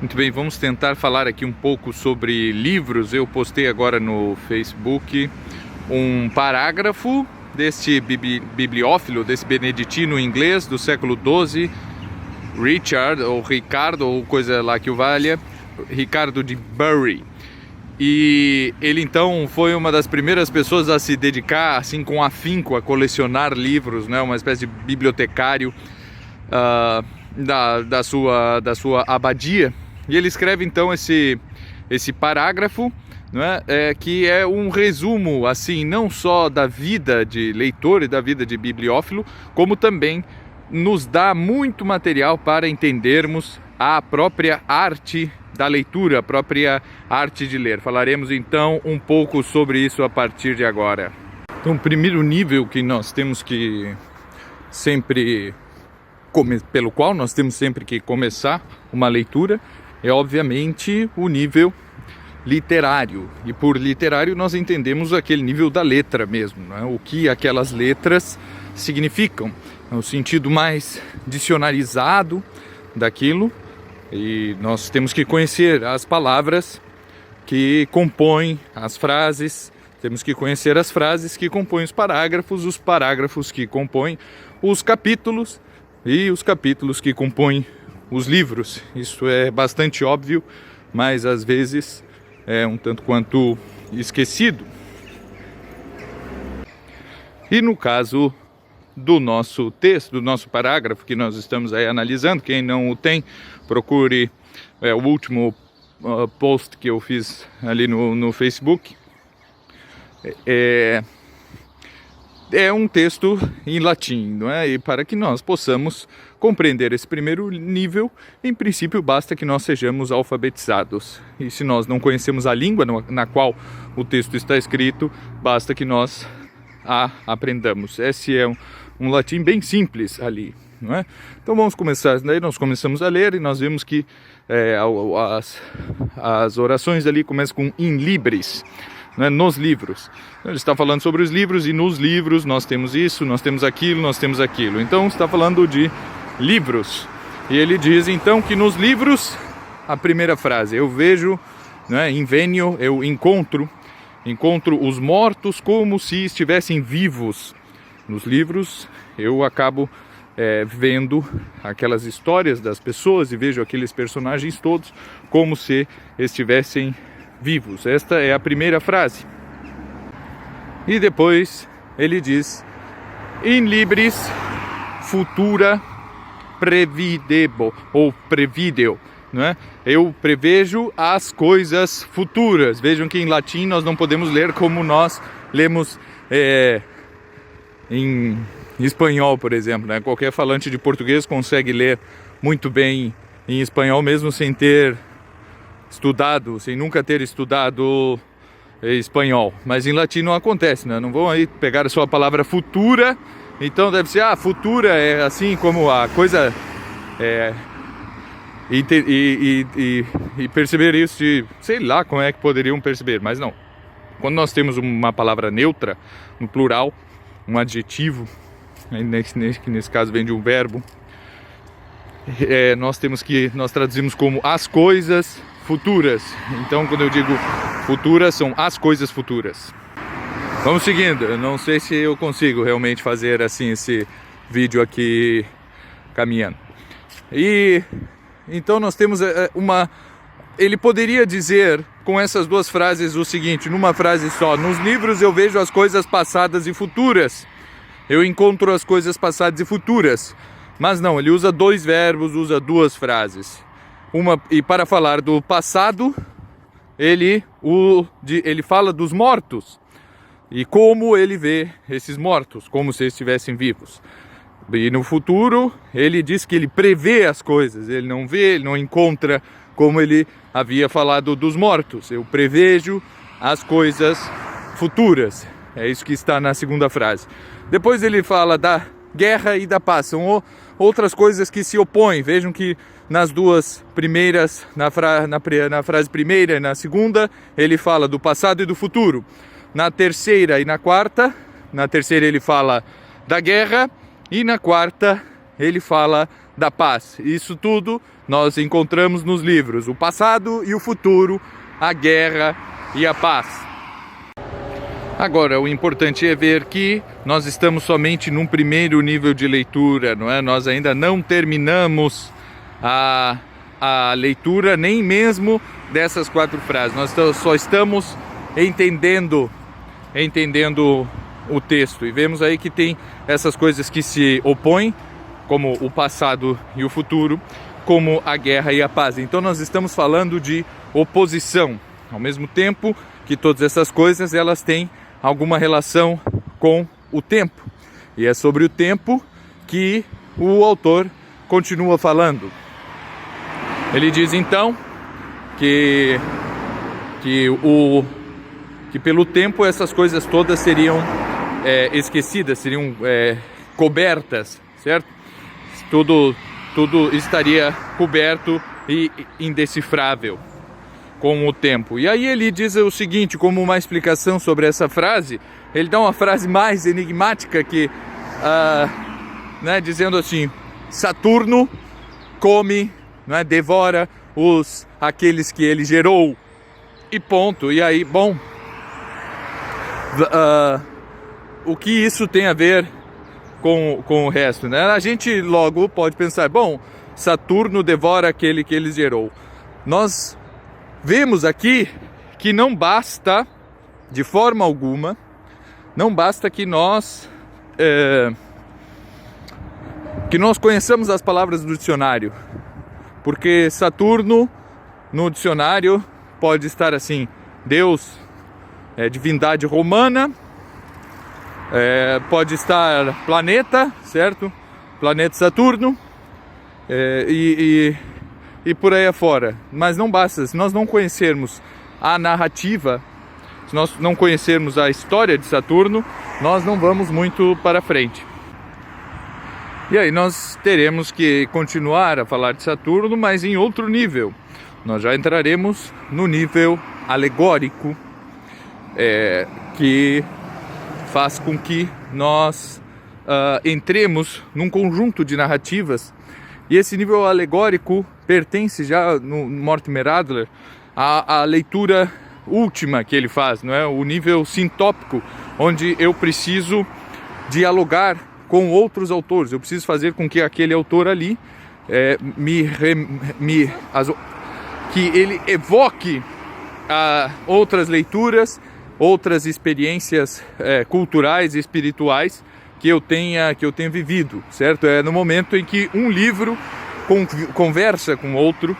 Muito bem, vamos tentar falar aqui um pouco sobre livros. Eu postei agora no Facebook um parágrafo deste bibliófilo, desse beneditino inglês do século XII, Richard, ou Ricardo, ou coisa lá que o valha, Ricardo de Bury. E ele então foi uma das primeiras pessoas a se dedicar assim com afinco a colecionar livros, né? Uma espécie de bibliotecário da sua abadia. E ele escreve então esse parágrafo, né? Que é um resumo assim não só da vida de leitor e da vida de bibliófilo, como também nos dá muito material para entendermos a própria arte da leitura, a própria arte de ler. Falaremos então um pouco sobre isso a partir de agora. Então, o primeiro nível que nós temos que pelo qual nós temos sempre que começar uma leitura é obviamente o nível literário. E por literário nós entendemos aquele nível da letra mesmo, né? O que aquelas letras significam, o sentido mais dicionarizado daquilo. E nós temos que conhecer as palavras que compõem as frases, temos que conhecer as frases que compõem os parágrafos que compõem os capítulos e os capítulos que compõem os livros. Isso é bastante óbvio, mas às vezes é um tanto quanto esquecido. E no caso do nosso texto, do nosso parágrafo que nós estamos aí analisando, quem não o tem, procure o último post que eu fiz ali no Facebook. É um texto em latim, não é? E para que nós possamos compreender esse primeiro nível, em princípio basta que nós sejamos alfabetizados. E se nós não conhecemos a língua na qual o texto está escrito, basta que nós a aprendamos. Esse é um latim bem simples ali, não é? Então vamos começar. Daí nós começamos a ler e nós vemos que as orações ali começam com in libris, né? Nos livros. Então, ele está falando sobre os livros e nos livros nós temos isso, nós temos aquilo, nós temos aquilo. Então está falando de livros. E ele diz então que nos livros, a primeira frase, eu vejo, né, invenio, eu encontro os mortos como se estivessem vivos. Nos livros eu acabo vendo aquelas histórias das pessoas e vejo aqueles personagens todos como se estivessem vivos. Esta é a primeira frase. E depois ele diz: in libris futura previdebo, ou prevideo, né? Eu prevejo as coisas futuras. Vejam que em latim nós não podemos ler como nós lemos em espanhol, por exemplo, né? Qualquer falante de português consegue ler muito bem em espanhol, mesmo sem ter estudado, sem nunca ter estudado espanhol. Mas em latim não acontece, né? Não vão aí pegar a sua palavra futura, então deve ser, futura é assim como a coisa e perceber isso, sei lá como é que poderiam perceber, mas não. Quando nós temos uma palavra neutra, no plural, um adjetivo, nesse caso vem de um verbo, nós traduzimos como as coisas futuras. Então quando eu digo futuras, são as coisas futuras. Vamos seguindo. Eu não sei se eu consigo realmente fazer assim esse vídeo aqui caminhando. E então nós temos ele poderia dizer com essas duas frases o seguinte, numa frase só: nos livros eu vejo as coisas passadas e futuras. Eu encontro as coisas passadas e futuras. Mas não, ele usa dois verbos, usa duas frases. E para falar do passado, ele fala dos mortos. E como ele vê esses mortos, como se estivessem vivos. E no futuro, ele diz que ele prevê as coisas. Ele não vê, ele não encontra, como ele havia falado dos mortos. Eu prevejo as coisas futuras. É isso que está na segunda frase. Depois ele fala da guerra e da paz. São outras coisas que se opõem. Vejam que nas duas primeiras, na frase primeira e na segunda, ele fala do passado e do futuro. Na terceira e na quarta ele fala da guerra, e na quarta ele fala da paz. Isso tudo nós encontramos nos livros: o passado e o futuro, a guerra e a paz. Agora, o importante é ver que nós estamos somente num primeiro nível de leitura, não é? Nós ainda não terminamos a leitura nem mesmo dessas 4 frases. Nós só estamos entendendo o texto, e vemos aí que tem essas coisas que se opõem, como o passado e o futuro, como a guerra e a paz. Então nós estamos falando de oposição, ao mesmo tempo que todas essas coisas elas têm alguma relação com o tempo, e é sobre o tempo que o autor continua falando. Ele diz então que pelo tempo essas coisas todas seriam esquecidas, seriam cobertas, certo? Tudo estaria coberto e indecifrável com o tempo. E aí ele diz o seguinte, como uma explicação sobre essa frase, ele dá uma frase mais enigmática que, dizendo assim: Saturno come, devora aqueles que ele gerou, e ponto. E aí, bom, o que isso tem a ver com o resto, né? A gente logo pode pensar, bom, Saturno devora aquele que ele gerou. Nós vemos aqui que não basta, de forma alguma, não basta que nós conheçamos as palavras do dicionário, porque Saturno no dicionário pode estar assim: Deus, divindade romana, pode estar planeta, certo? Planeta Saturno, e por aí afora. Mas não basta, se nós não conhecermos a narrativa, se nós não conhecermos a história de Saturno, nós não vamos muito para frente. E aí nós teremos que continuar a falar de Saturno, mas em outro nível. Nós já entraremos no nível alegórico, que faz com que nós entremos num conjunto de narrativas. E esse nível alegórico pertence já no Mortimer Adler à leitura última que ele faz, não é? O nível sintópico, onde eu preciso dialogar com outros autores. Eu preciso fazer com que aquele autor ali que ele evoque outras leituras, outras experiências culturais e espirituais que eu tenha vivido, certo? É no momento em que um livro conversa com outro,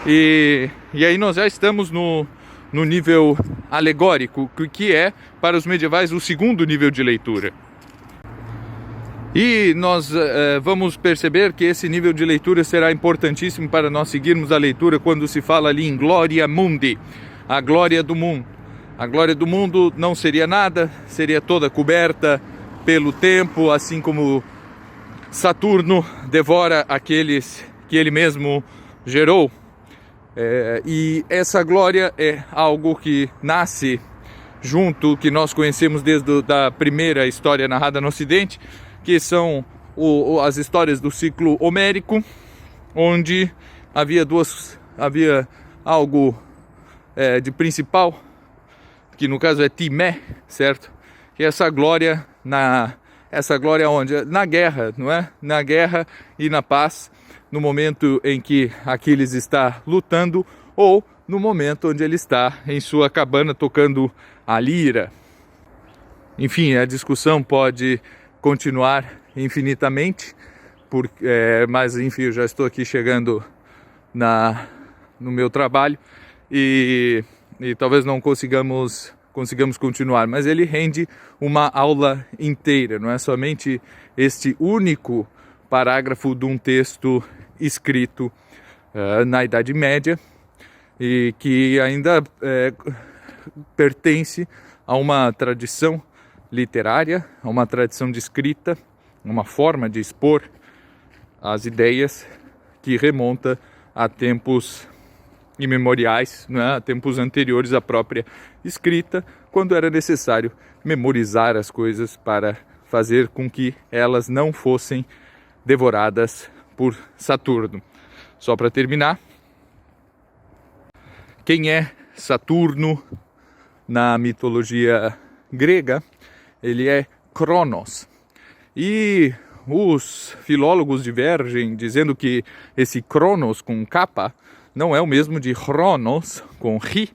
e aí nós já estamos no nível alegórico, que é, para os medievais, o segundo nível de leitura. E nós vamos perceber que esse nível de leitura será importantíssimo para nós seguirmos a leitura quando se fala ali em Gloria Mundi, a glória do mundo. A glória do mundo não seria nada, seria toda coberta pelo tempo, assim como Saturno devora aqueles que ele mesmo gerou. E essa glória é algo que nasce junto, que nós conhecemos desde a primeira história narrada no Ocidente, que são as histórias do ciclo homérico, onde havia algo de principal, que no caso é Timé, certo? Que essa glória onde? Na guerra, não é? Na guerra e na paz, no momento em que Aquiles está lutando, ou no momento onde ele está em sua cabana tocando a lira. Enfim, a discussão pode continuar infinitamente, mas enfim, eu já estou aqui chegando no meu trabalho e talvez não consigamos continuar, mas ele rende uma aula inteira, não é somente este único parágrafo de um texto escrito na Idade Média, e que ainda pertence a uma tradição literária, a uma tradição de escrita, uma forma de expor as ideias que remonta a tempos imemoriais, né, a tempos anteriores à própria escrita, quando era necessário memorizar as coisas para fazer com que elas não fossem devoradas por Saturno. Só para terminar, quem é Saturno na mitologia grega? Ele é Cronos. E os filólogos divergem dizendo que esse Cronos com capa não é o mesmo de Chronos com ri,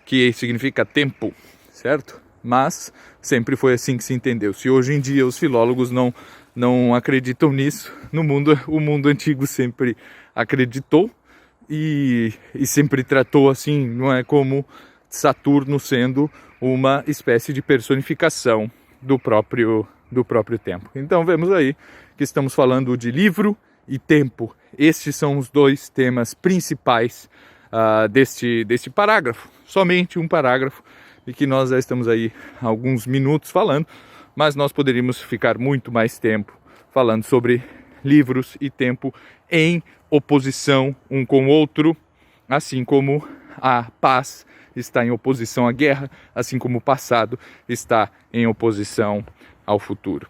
que significa tempo, certo? Mas sempre foi assim que se entendeu. Se hoje em dia os filólogos não acreditam nisso, o mundo antigo sempre acreditou e sempre tratou assim, não é, como Saturno sendo uma espécie de personificação do próprio tempo. Então vemos aí que estamos falando de livro e tempo. Estes são os dois temas principais deste parágrafo. Somente um parágrafo, e que nós já estamos aí há alguns minutos falando, mas nós poderíamos ficar muito mais tempo falando sobre livros e tempo em oposição um com o outro, assim como a paz está em oposição à guerra, assim como o passado está em oposição ao futuro.